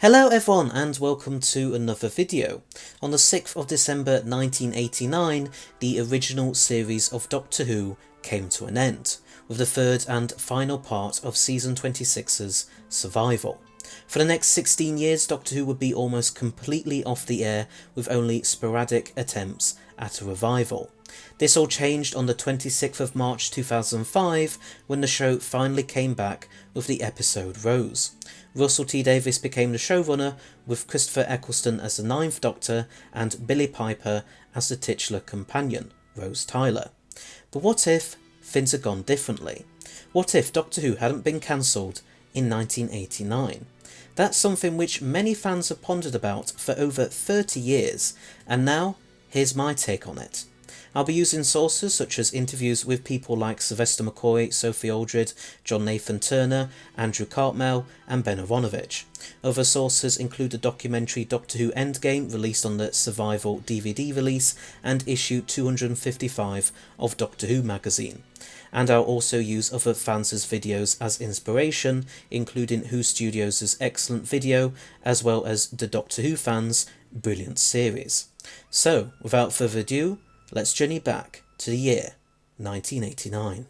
Hello everyone and welcome to another video. On the 6th of December 1989, the original series of Doctor Who came to an end, with the third and final part of season 26's Survival. For the next 16 years, Doctor Who would be almost completely off the air, with only sporadic attempts at a revival. This all changed on the 26th of March 2005 when the show finally came back with the episode Rose. Russell T Davies became the showrunner, with Christopher Eccleston as the Ninth Doctor and Billie Piper as the titular companion, Rose Tyler. But what if things had gone differently? What if Doctor Who hadn't been cancelled in 1989? That's something which many fans have pondered about for over 30 years, and now here's my take on it. I'll be using sources such as interviews with people like Sylvester McCoy, Sophie Aldred, John Nathan Turner, Andrew Cartmel and Ben Aronovich. Other sources include the documentary Doctor Who Endgame, released on the Survival DVD release, and issue 255 of Doctor Who magazine. And I'll also use other fans' videos as inspiration, including Who Studios' excellent video, as well as the Doctor Who fans' brilliant series. So, without further ado, let's journey back to the year 1989.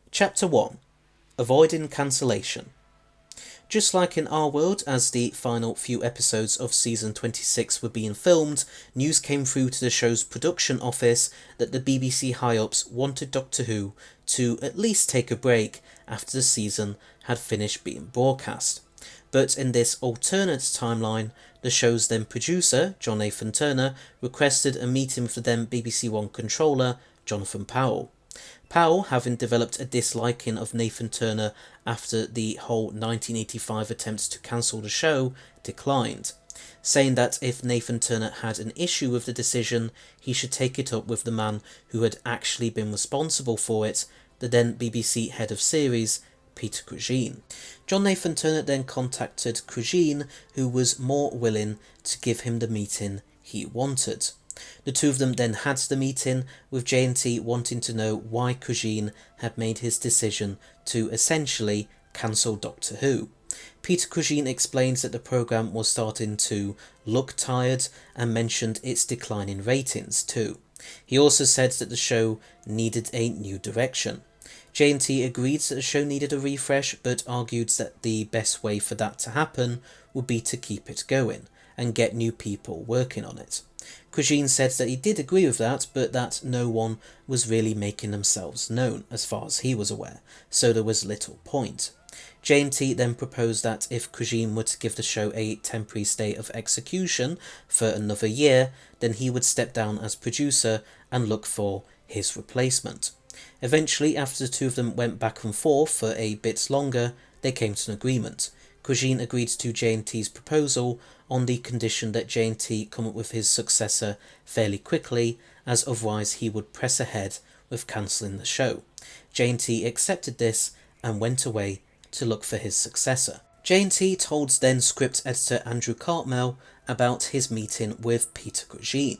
Chapter 1. Avoiding Cancellation. Just like in our world, as the final few episodes of season 26 were being filmed, news came through to the show's production office that the BBC high-ups wanted Doctor Who to at least take a break after the season had finished being broadcast. But in this alternate timeline, the show's then producer, John Nathan Turner, requested a meeting with the then BBC One controller, Jonathan Powell. Powell, having developed a disliking of Nathan Turner after the whole 1985 attempts to cancel the show, declined, saying that if Nathan Turner had an issue with the decision, he should take it up with the man who had actually been responsible for it, the then BBC head of series, Peter Cushing. John Nathan Turner then contacted Cushing, who was more willing to give him the meeting he wanted. The two of them then had the meeting, with JNT wanting to know why Cushing had made his decision to essentially cancel Doctor Who. Peter Cushing explains that the programme was starting to look tired and mentioned its declining ratings too. He also said that the show needed a new direction. JNT agreed that the show needed a refresh, but argued that the best way for that to happen would be to keep it going and get new people working on it. Cushing said that he did agree with that, but that no one was really making themselves known as far as he was aware, so there was little point. JNT then proposed that if Cushing were to give the show a temporary stay of execution for another year, then he would step down as producer and look for his replacement. Eventually, after the two of them went back and forth for a bit longer, they came to an agreement. Cushing agreed to JNT's proposal on the condition that JNT come up with his successor fairly quickly, as otherwise he would press ahead with cancelling the show. JNT accepted this and went away to look for his successor. JNT told then script editor Andrew Cartmel about his meeting with Peter Cushing,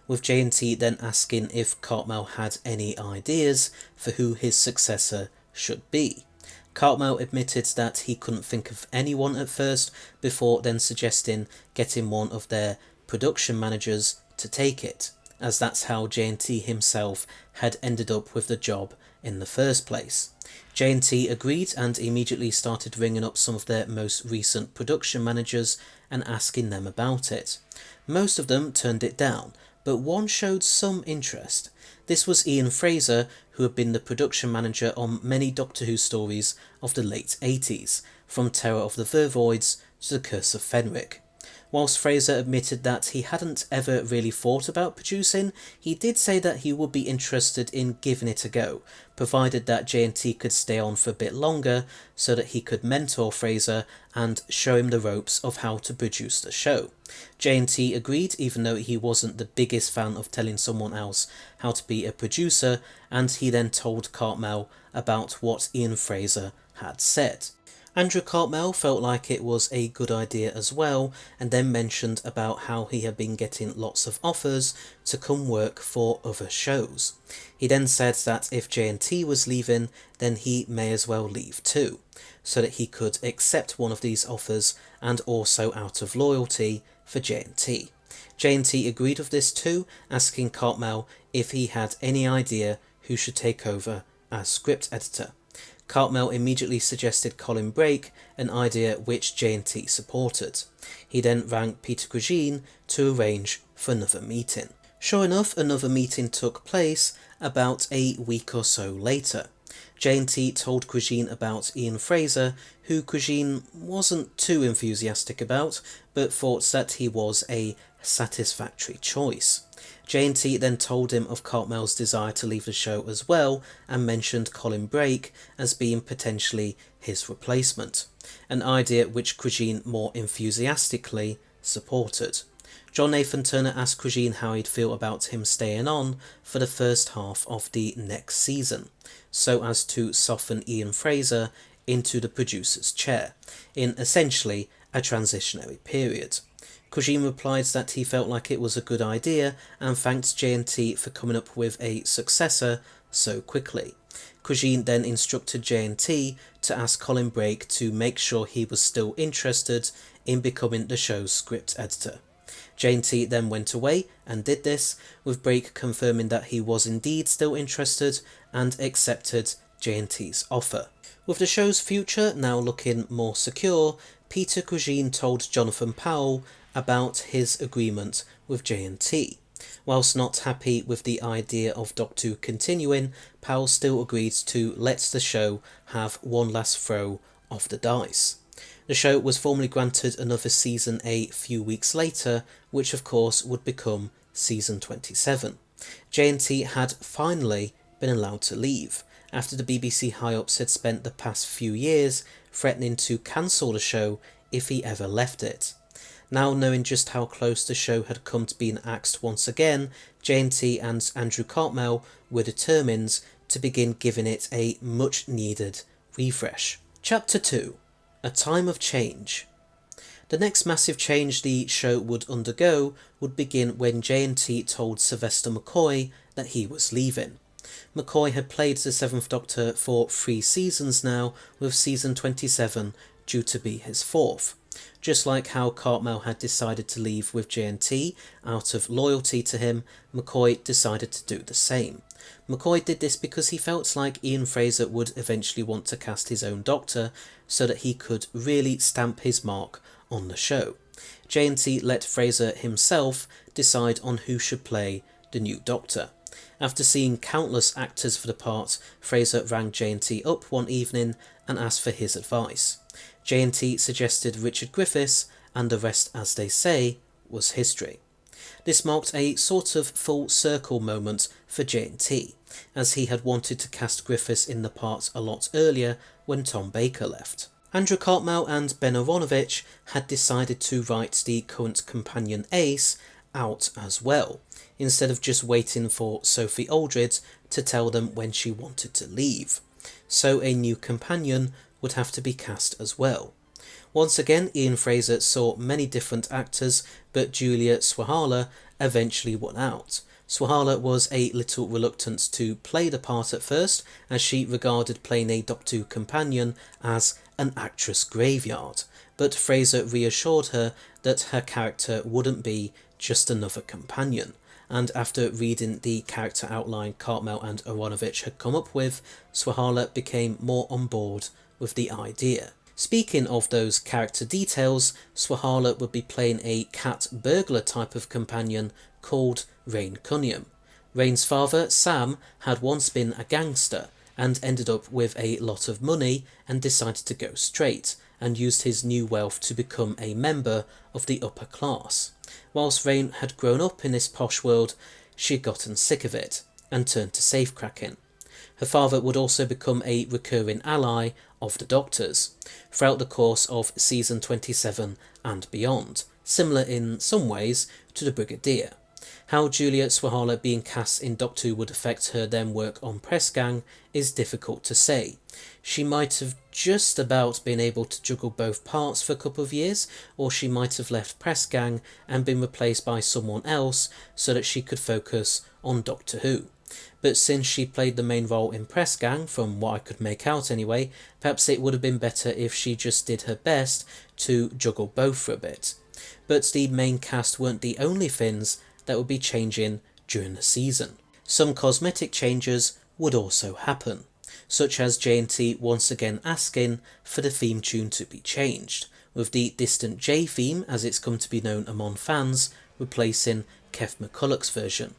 with JNT then asking if Cartmel had any ideas for who his successor should be. Cartmel admitted that he couldn't think of anyone at first, before then suggesting getting one of their production managers to take it, as that's how JNT himself had ended up with the job in the first place. JNT agreed and immediately started ringing up some of their most recent production managers and asking them about it. Most of them turned it down, but one showed some interest. This was Ian Fraser, who had been the production manager on many Doctor Who stories of the late 80s, from Terror of the Vervoids to The Curse of Fenric. Whilst Fraser admitted that he hadn't ever really thought about producing, he did say that he would be interested in giving it a go, provided that JNT could stay on for a bit longer so that he could mentor Fraser and show him the ropes of how to produce the show. JNT agreed, even though he wasn't the biggest fan of telling someone else how to be a producer, and he then told Cartmel about what Ian Fraser had said. Andrew Cartmel felt like it was a good idea as well, and then mentioned about how he had been getting lots of offers to come work for other shows. He then said that if JNT was leaving, then he may as well leave too, so that he could accept one of these offers, and also out of loyalty for JNT. JNT agreed with this too, asking Cartmel if he had any idea who should take over as script editor. Cartmel immediately suggested Colin Brake, an idea which JNT supported. He then rang Peter Cushing to arrange for another meeting. Sure enough, another meeting took place about a week or so later. JNT told Cushing about Ian Fraser, who Cushing wasn't too enthusiastic about, but thought that he was a satisfactory choice. JNT then told him of Cartmel's desire to leave the show as well, and mentioned Colin Brake as being potentially his replacement, an idea which Cushing more enthusiastically supported. John Nathan Turner asked Cushing how he'd feel about him staying on for the first half of the next season, so as to soften Ian Fraser into the producer's chair, in essentially a transitionary period. Cushing replied that he felt like it was a good idea and thanked JNT for coming up with a successor so quickly. Cushing then instructed JNT to ask Colin Brake to make sure he was still interested in becoming the show's script editor. JNT then went away and did this, with Brake confirming that he was indeed still interested and accepted JNT's offer. With the show's future now looking more secure, Peter Cushing told Jonathan Powell about his agreement with JNT. Whilst not happy with the idea of Doctor Who continuing, Powell still agreed to let the show have one last throw of the dice. The show was formally granted another season a few weeks later, which of course would become season 27. JNT had finally been allowed to leave, after the BBC high-ups had spent the past few years threatening to cancel the show if he ever left it. Now knowing just how close the show had come to being axed once again, JNT and Andrew Cartmel were determined to begin giving it a much-needed refresh. Chapter 2. A Time of Change. The next massive change the show would undergo would begin when JNT told Sylvester McCoy that he was leaving. McCoy had played the Seventh Doctor for 3 seasons now, with season 27 due to be his 4th. Just like how Cartmel had decided to leave with JNT out of loyalty to him, McCoy decided to do the same. McCoy did this because he felt like Ian Fraser would eventually want to cast his own Doctor, so that he could really stamp his mark on the show. JNT let Fraser himself decide on who should play the new Doctor. After seeing countless actors for the part, Fraser rang JNT up one evening and asked for his advice. JNT suggested Richard Griffiths, and the rest, as they say, was history. This marked a sort of full circle moment for JNT, as he had wanted to cast Griffiths in the part a lot earlier when Tom Baker left. Andrew Cartmel and Ben Aronovich had decided to write the current companion Ace out as well, instead of just waiting for Sophie Aldred to tell them when she wanted to leave. So a new companion would have to be cast as well. Once again, Ian Fraser saw many different actors, but Julia Swahala eventually won out. Swahala was a little reluctant to play the part at first, as she regarded playing a Doctor Who companion as an actress graveyard, but Fraser reassured her that her character wouldn't be just another companion, and after reading the character outline Cartmel and Aronovich had come up with, Swahala became more on board with the idea. Speaking of those character details, Swahala would be playing a cat burglar type of companion called Rain Cunningham. Rain's father, Sam, had once been a gangster and ended up with a lot of money and decided to go straight, and used his new wealth to become a member of the upper class. Whilst Rain had grown up in this posh world, she had gotten sick of it and turned to safecracking. Her father would also become a recurring ally of the Doctor's throughout the course of season 27 and beyond, similar in some ways to the Brigadier. How Juliet Swahala being cast in Doctor Who would affect her then work on Press Gang is difficult to say. She might have just about been able to juggle both parts for a couple of years, or she might have left Press Gang and been replaced by someone else so that she could focus on Doctor Who. But since she played the main role in Press Gang, from what I could make out anyway, perhaps it would have been better if she just did her best to juggle both for a bit. But the main cast weren't the only Finns that would be changing during the season. Some cosmetic changes would also happen, such as J&T once again asking for the theme tune to be changed, with the Distant J theme, as it's come to be known among fans, replacing Kev McCulloch's version.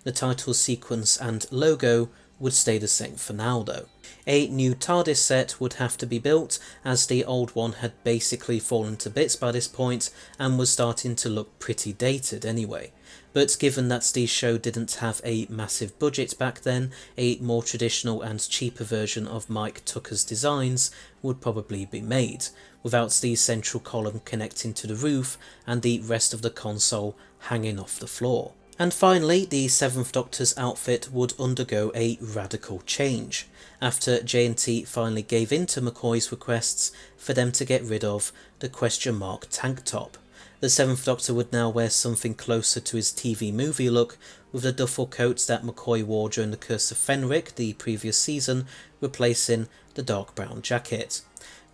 The title sequence and logo would stay the same for now though. A new TARDIS set would have to be built, as the old one had basically fallen to bits by this point and was starting to look pretty dated anyway. But given that the show didn't have a massive budget back then, a more traditional and cheaper version of Mike Tucker's designs would probably be made, without the central column connecting to the roof and the rest of the console hanging off the floor. And finally, the Seventh Doctor's outfit would undergo a radical change, after J&T finally gave in to McCoy's requests for them to get rid of the question mark tank top. The Seventh Doctor would now wear something closer to his TV movie look, with the duffel coats that McCoy wore during The Curse of Fenric the previous season replacing the dark brown jacket.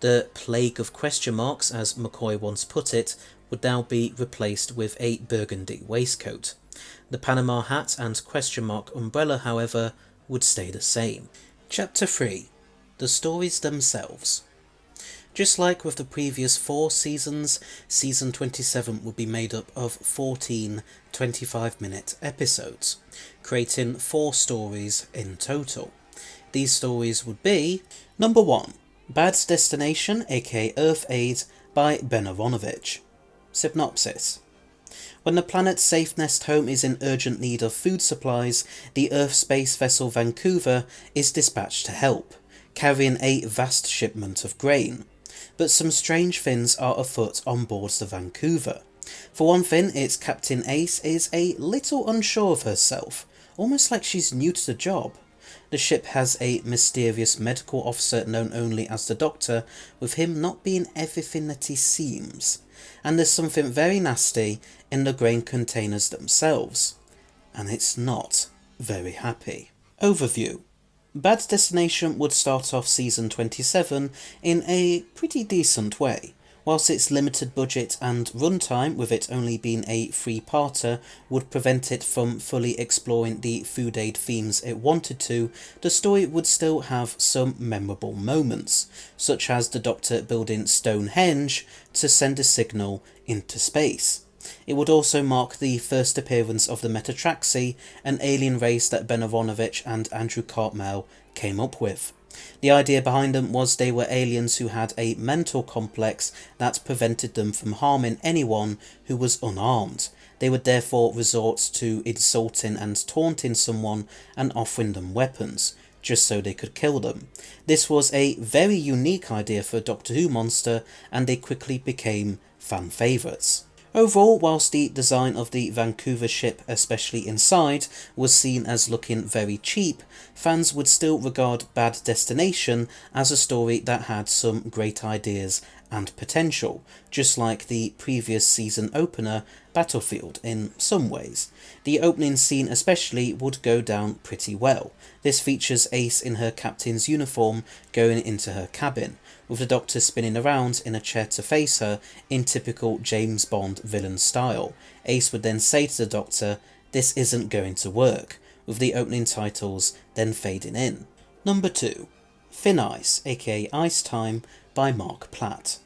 The plague of question marks, as McCoy once put it, would now be replaced with a burgundy waistcoat. The Panama hat and question mark umbrella, however, would stay the same. Chapter 3. The stories themselves. Just like with the previous 4 seasons, Season 27 would be made up of 14 25-minute episodes, creating 4 stories in total. These stories would be: Number 1. Bad's Destination, aka Earth Aid, by Ben Aronovich. Synopsis. When the planet's safe nest home is in urgent need of food supplies, the Earth space vessel Vancouver is dispatched to help, carrying a vast shipment of grain. But some strange Finns are afoot on board the Vancouver. For one Finn, its Captain Ace is a little unsure of herself, almost like she's new to the job. The ship has a mysterious medical officer known only as the Doctor, with him not being everything that he seems. And there's something very nasty in the grain containers themselves. And it's not very happy. Overview. Bad's Destination would start off Season 27 in a pretty decent way. Whilst its limited budget and runtime, with it only being a 3-parter, would prevent it from fully exploring the food aid themes it wanted to, the story would still have some memorable moments, such as the Doctor building Stonehenge to send a signal into space. It would also mark the first appearance of the Metatraxi, an alien race that Ben Aronovich and Andrew Cartmel came up with. The idea behind them was they were aliens who had a mental complex that prevented them from harming anyone who was unarmed. They would therefore resort to insulting and taunting someone and offering them weapons, just so they could kill them. This was a very unique idea for a Doctor Who monster, and they quickly became fan favourites. Overall, whilst the design of the Vancouver ship, especially inside, was seen as looking very cheap, fans would still regard Bad Destination as a story that had some great ideas and potential, just like the previous season opener, Battlefield, in some ways. The opening scene especially would go down pretty well. This features Ace in her captain's uniform going into her cabin, with the Doctor spinning around in a chair to face her in typical James Bond villain style. Ace would then say to the Doctor, "This isn't going to work," with the opening titles then fading in. Number 2. Thin Ice, aka Ice Time, by Mark Platt.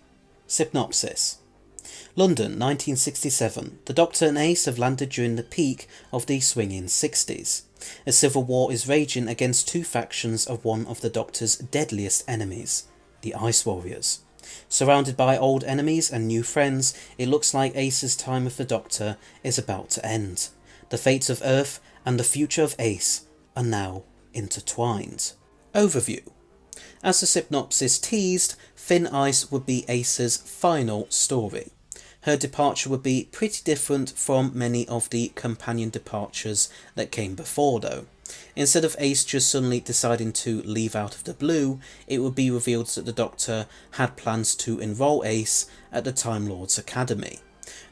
Synopsis. London, 1967. The Doctor and Ace have landed during the peak of the swinging 60s. A civil war is raging against 2 factions of one of the Doctor's deadliest enemies, the Ice Warriors. Surrounded by old enemies and new friends, it looks like Ace's time with the Doctor is about to end. The fates of Earth and the future of Ace are now intertwined. Overview. As the synopsis teased, Thin Ice would be Ace's final story. Her departure would be pretty different from many of the companion departures that came before though. Instead of Ace just suddenly deciding to leave out of the blue, it would be revealed that the Doctor had plans to enrol Ace at the Time Lords Academy.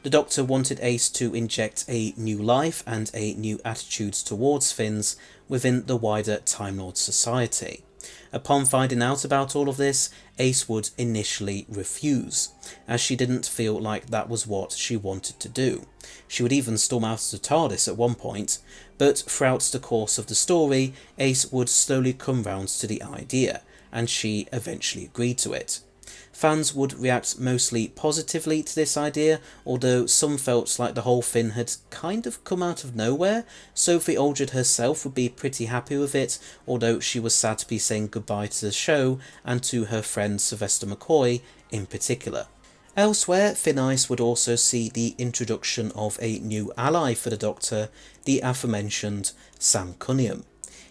The Doctor wanted Ace to inject a new life and a new attitude towards Finns within the wider Time Lord society. Upon finding out about all of this, Ace would initially refuse, as she didn't feel like that was what she wanted to do. She would even storm out of the TARDIS at one point, but throughout the course of the story, Ace would slowly come round to the idea, and she eventually agreed to it. Fans would react mostly positively to this idea, although some felt like the whole thing had kind of come out of nowhere. Sophie Aldred herself would be pretty happy with it, although she was sad to be saying goodbye to the show and to her friend Sylvester McCoy in particular. Elsewhere, Thin Ice would also see the introduction of a new ally for the Doctor, the aforementioned Sam Cunningham.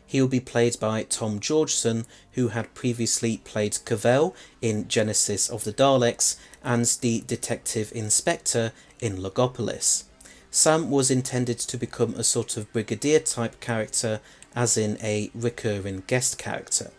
He will be played by Tom Georgeson, who had previously played Cavell in Genesis of the Daleks and the Detective Inspector in Logopolis. Sam was intended to become a sort of Brigadier type character, as in a recurring guest character.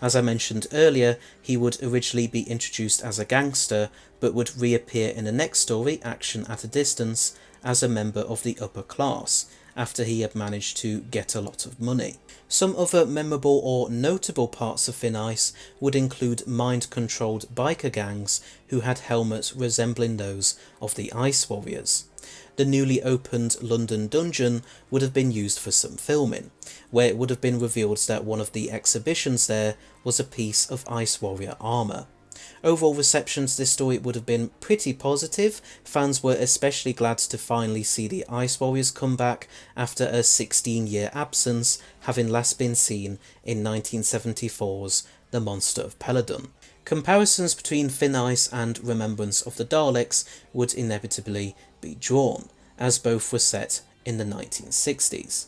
As I mentioned earlier, he would originally be introduced as a gangster, but would reappear in the next story, Action at a Distance, as a member of the upper class, after he had managed to get a lot of money. Some other memorable or notable parts of Thin Ice would include mind-controlled biker gangs who had helmets resembling those of the Ice Warriors. The newly opened London dungeon would have been used for some filming, where it would have been revealed that one of the exhibitions there was a piece of Ice Warrior armour. Overall reception to this story would have been pretty positive. Fans were especially glad to finally see the Ice Warriors come back after a 16-year absence, having last been seen in 1974's The Monster of Peladon. Comparisons between Thin Ice and Remembrance of the Daleks would inevitably be drawn, as both were set in the 1960s.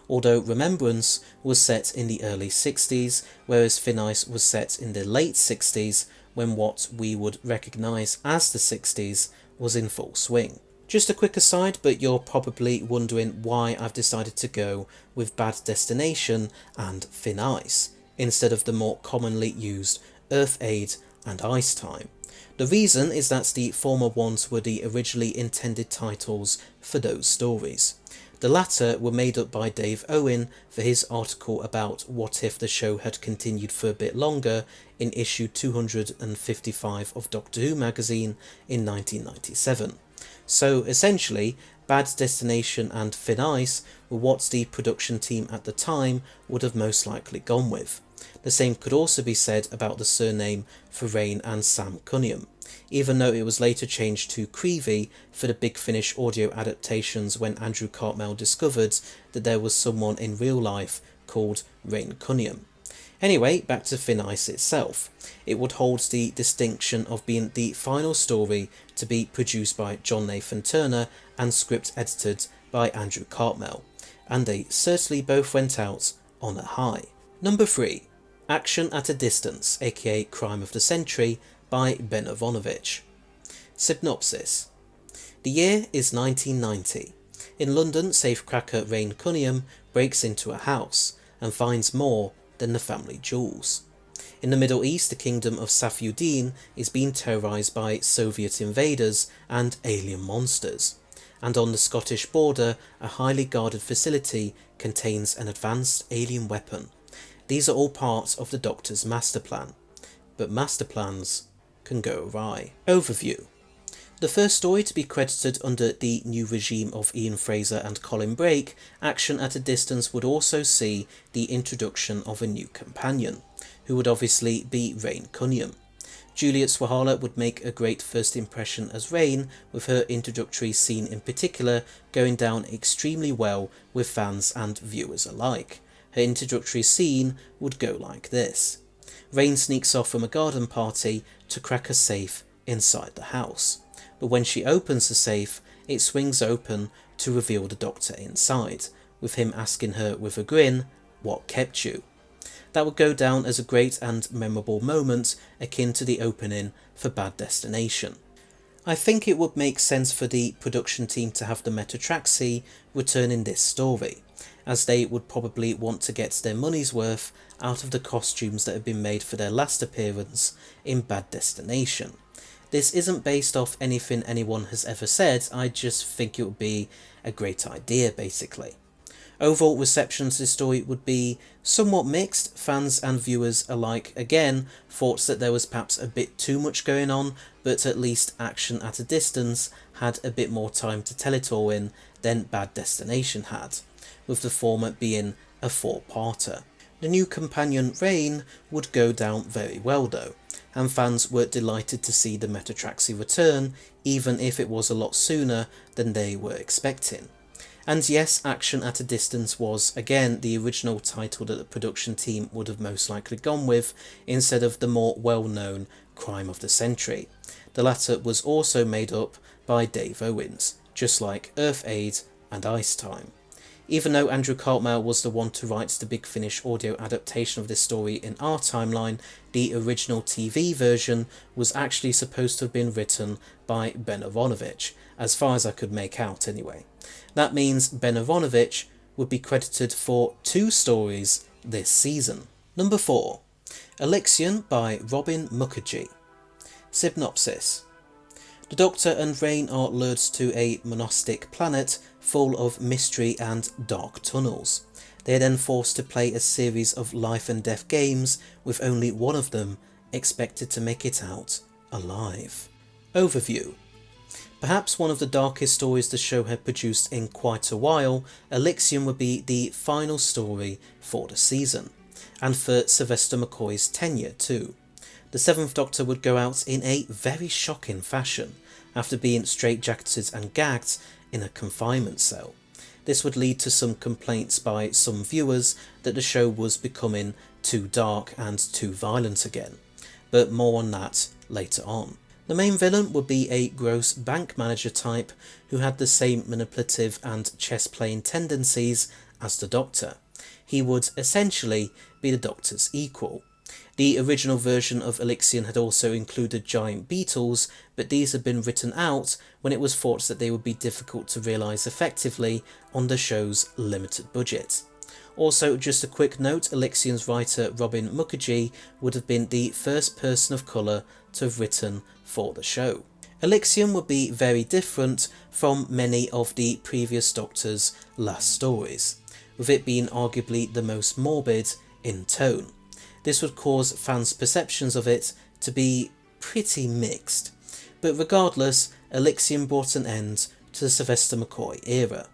Although Remembrance was set in the early 60s, whereas Thin Ice was set in the late 60s, when what we would recognise as the 60s was in full swing. Just a quick aside, but you're probably wondering why I've decided to go with Bad Destination and Thin Ice, instead of the more commonly used Earth Aid and Ice Time. The reason is that the former ones were the originally intended titles for those stories. The latter were made up by Dave Owen for his article about what if the show had continued for a bit longer in issue 255 of Doctor Who magazine in 1997. So essentially, Bad Destination and Thin Ice were what the production team at the time would have most likely gone with. The same could also be said about the surname for Rain and Sam Cunningham, even though it was later changed to Creevy for the Big Finish audio adaptations when Andrew Cartmel discovered that there was someone in real life called Rain Cunningham. Anyway, back to Thin Ice itself. It would hold the distinction of being the final story to be produced by John Nathan Turner and script edited by Andrew Cartmel, and they certainly both went out on a high. Number 3. Action at a Distance, aka Crime of the Century, by Ben Avonovich. Synopsis. The year is 1990. In London, safecracker Rain Cunningham breaks into a house and finds more than the family jewels. In the Middle East, the kingdom of Safiuddin is being terrorised by Soviet invaders and alien monsters, and on the Scottish border, a highly guarded facility contains an advanced alien weapon. These are all parts of the Doctor's master plan, but master plans can go awry. Overview. The first story to be credited under the new regime of Ian Fraser and Colin Brake, Action at a Distance would also see the introduction of a new companion, who would obviously be Rain Cunningham. Juliet Swahala would make a great first impression as Rain, with her introductory scene in particular going down extremely well with fans and viewers alike. Her introductory scene would go like this. Rain sneaks off from a garden party to crack a safe inside the house, but when she opens the safe, it swings open to reveal the Doctor inside, with him asking her with a grin, "What kept you?" That would go down as a great and memorable moment akin to the opening for Bad Destination. I think it would make sense for the production team to have the Metatraxi return in this story, as they would probably want to get their money's worth out of the costumes that have been made for their last appearance in Bad Destination. This isn't based off anything anyone has ever said, I just think it would be a great idea basically. Overall reception to this story would be somewhat mixed. Fans and viewers alike again thought that there was perhaps a bit too much going on, but at least Action at a Distance had a bit more time to tell it all in than Bad Destination had, with the former being a 4-parter. The new companion Rain would go down very well though, and fans were delighted to see the Metatraxi return, even if it was a lot sooner than they were expecting. And yes, Action at a Distance was, again, the original title that the production team would have most likely gone with, instead of the more well-known Crime of the Century. The latter was also made up by Dave Owens, just like Earth Aid and Ice Time. Even though Andrew Cartmel was the one to write the Big Finish audio adaptation of this story in our timeline, the original TV version was actually supposed to have been written by Ben Aronovich, as far as I could make out anyway. That means Ben Aronovich would be credited for 2 stories this season. Number 4. Elyxian by Robin Mukherjee. Synopsis. The Doctor and Rain are lured to a monastic planet full of mystery and dark tunnels. They are then forced to play a series of life and death games, with only one of them expected to make it out alive. Overview. Perhaps one of the darkest stories the show had produced in quite a while, Elyxian would be the final story for the season, and for Sylvester McCoy's tenure too. The 7th Doctor would go out in a very shocking fashion, after being straitjacketed and gagged in a confinement cell. This would lead to some complaints by some viewers that the show was becoming too dark and too violent again, but more on that later on. The main villain would be a gross bank manager type who had the same manipulative and chess-playing tendencies as the Doctor. He would essentially be the Doctor's equal. The original version of Elyxian had also included giant beetles, but these had been written out when it was thought that they would be difficult to realise effectively on the show's limited budget. Also, just a quick note, Elyxian's writer Robin Mukherjee would have been the first person of colour to have written for the show. Elyxian would be very different from many of the previous Doctor's last stories, with it being arguably the most morbid in tone. This would cause fans' perceptions of it to be pretty mixed, but regardless, Elyxian brought an end to the Sylvester McCoy era.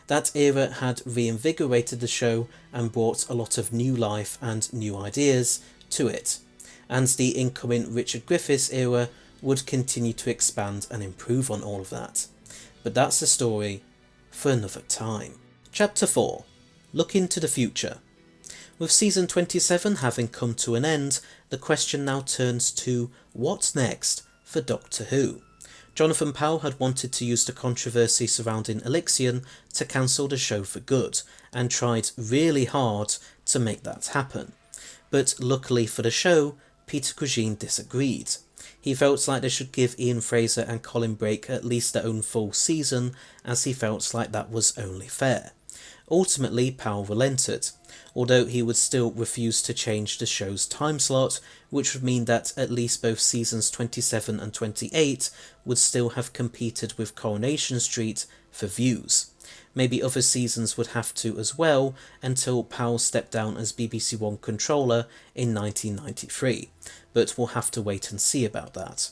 That era had reinvigorated the show and brought a lot of new life and new ideas to it, and the incoming Richard Griffiths era would continue to expand and improve on all of that. But that's a story for another time. Chapter 4. Looking to the future. With season 27 having come to an end, the question now turns to what's next for Doctor Who. Jonathan Powell had wanted to use the controversy surrounding Elyxian to cancel the show for good, and tried really hard to make that happen. But luckily for the show, Peter Cushing disagreed. He felt like they should give Ian Fraser and Colin Brake at least their own full season, as he felt like that was only fair. Ultimately, Powell relented, although he would still refuse to change the show's time slot, which would mean that at least both seasons 27 and 28 would still have competed with Coronation Street for views. Maybe other seasons would have to as well, until Powell stepped down as BBC One controller in 1993, but we'll have to wait and see about that.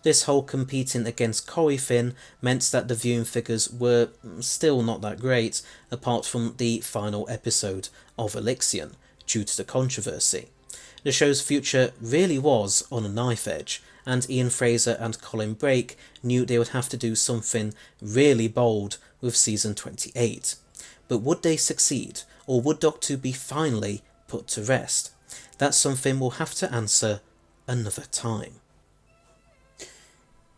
This whole competing against Corrie Finn meant that the viewing figures were still not that great, apart from the final episode of Elyxian, due to the controversy. The show's future really was on a knife edge, and Ian Fraser and Colin Brake knew they would have to do something really bold with season 28. But would they succeed, or would Doctor Who be finally put to rest? That's something we'll have to answer another time.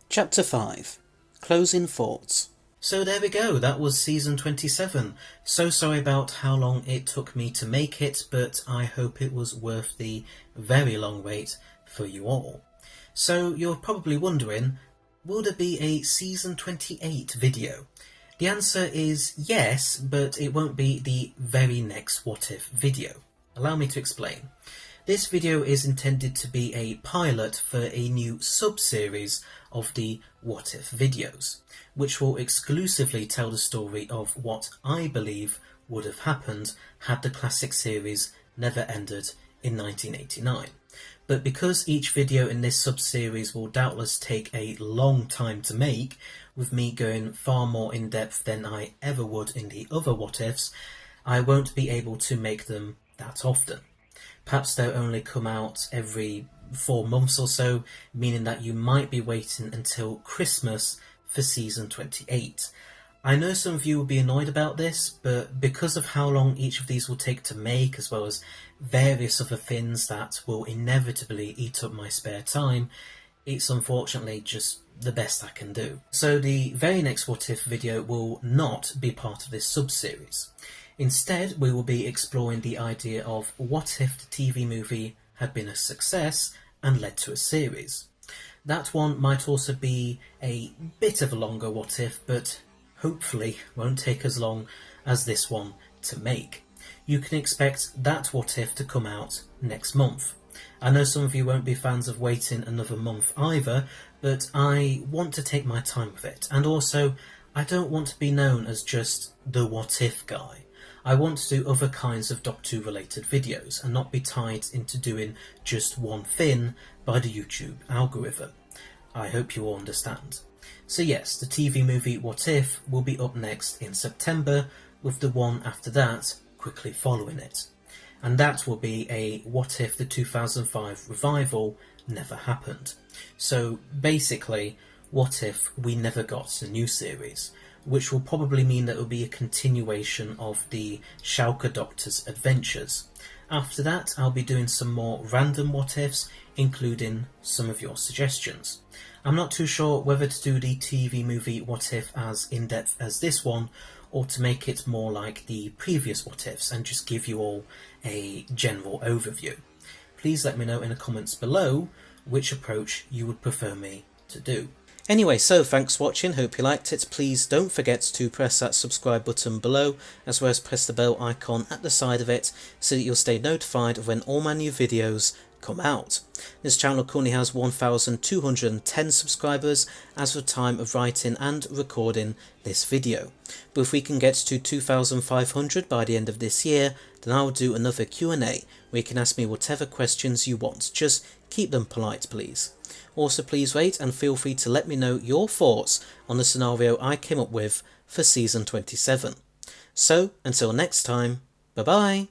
Chapter 5. Closing Thoughts. So there we go, that was season 27. So sorry about how long it took me to make it, but I hope it was worth the very long wait for you all. So you're probably wondering, Will there be a Season 28 video? The answer is yes, but it won't be the very next What If video. Allow me to explain. This video is intended to be a pilot for a new sub-series of the What If videos, which will exclusively tell the story of what I believe would have happened had the classic series never ended in 1989. But because each video in this sub-series will doubtless take a long time to make, with me going far more in depth than I ever would in the other What Ifs, I won't be able to make them that often. Perhaps they'll only come out every 4 months or so, meaning that you might be waiting until Christmas for Season 28. I know some of you will be annoyed about this, but because of how long each of these will take to make, as well as various other things that will inevitably eat up my spare time, it's unfortunately just the best I can do. So the very next What If video will not be part of this sub-series. Instead, we will be exploring the idea of what if the TV movie had been a success and led to a series. That one might also be a bit of a longer What If, but hopefully won't take as long as this one to make. You can expect that What If to come out next month. I know some of you won't be fans of waiting another month either, but I want to take my time with it, and also I don't want to be known as just the What If guy. I want to do other kinds of Doctor Who related videos and not be tied into doing just one thing by the YouTube algorithm. I hope you all understand. So yes, the TV movie What If will be up next in September, with the one after that quickly following it. And that will be a What If the 2005 revival never happened. So basically, what if we never got a new series? Which will probably mean that it will be a continuation of the Schalke Doctor's adventures. After that, I'll be doing some more random What Ifs, including some of your suggestions. I'm not too sure whether to do the TV movie What If as in-depth as this one, or to make it more like the previous What Ifs and just give you all a general overview. Please let me know in the comments below which approach you would prefer me to do. Anyway, so thanks for watching, hope you liked it. Please don't forget to press that subscribe button below, as well as press the bell icon at the side of it, so that you'll stay notified of when all my new videos come out. This channel currently has 1,210 subscribers as of the time of writing and recording this video. But if we can get to 2,500 by the end of this year, then I'll do another Q&A where you can ask me whatever questions you want. Just keep them polite, please. Also, please rate and feel free to let me know your thoughts on the scenario I came up with for Season 27. So, until next time, bye bye!